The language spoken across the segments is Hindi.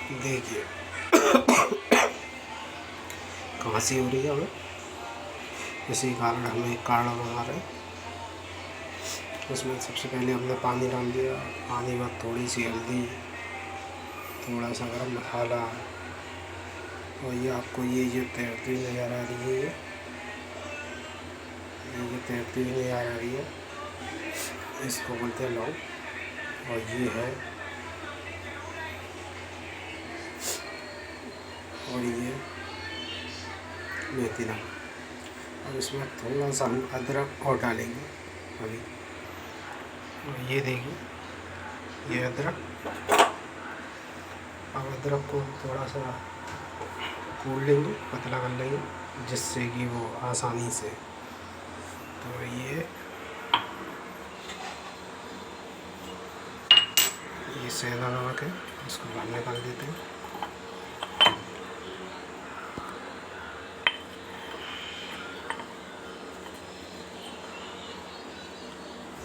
देखिए खांसी हो रही है हमें, इसी कारण हमें काढ़ा बना रहे हैं। उसमें सबसे पहले हमने पानी डाल दिया, पानी में थोड़ी सी हल्दी, थोड़ा सा गरम मसाला, और ये आपको ये जो तैरती हुई नज़र आ रही है, ये जो तैरती हुई नज़र आ रही है, इसको बोलते हैं लौंग। और ये है, और ये मेथी दाना। और इसमें थोड़ा सा हम अदरक और डालेंगे अभी। और ये देखिए, ये अदरक। अब अदरक को थोड़ा सा कूट लेंगे, पतला कर लेंगे, जिससे कि वो आसानी से, तो ये सेंधा नमक है, इसको बाहर निकाल देते हैं।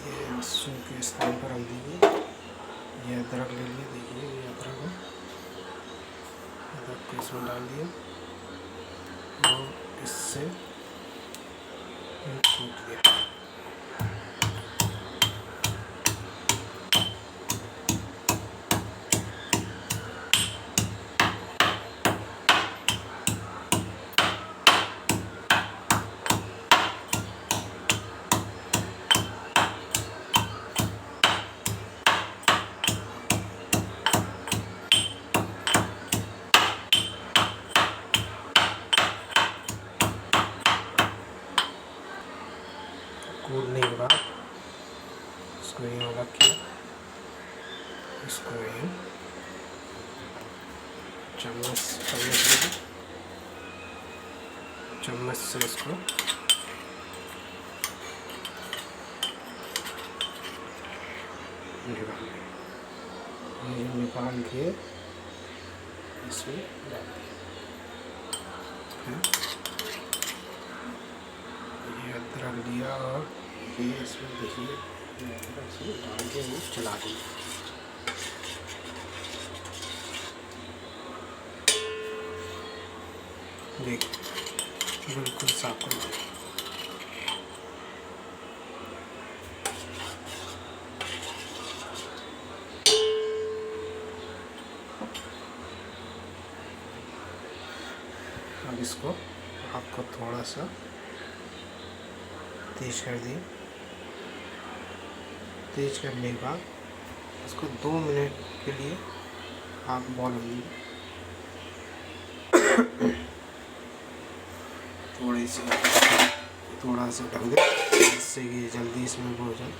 ये सूख के स्थान पर रख दीजिए। ये अदरक ले लिए, देखिए ये अदरक है, अदरक को इसमें डाल दिया और इससे कूट दिया। कूटने के बाद इसको यूँ अलग किया, इसको यूँ चम्मच से इसको निकाल के इसमें डाल दिया। ये अदरक लिया और ये इसमें देखिए अदरक से डाल के वो चला दिया। देखिए बिल्कुल साफ कर दिया। अब इसको आपको थोड़ा सा तेज कर दिए। तेज करने के बाद इसको 2 मिनट के लिए आप बॉईल होने थोड़ा सा ढक दें, जिससे कि जल्दी इसमें हो जाए।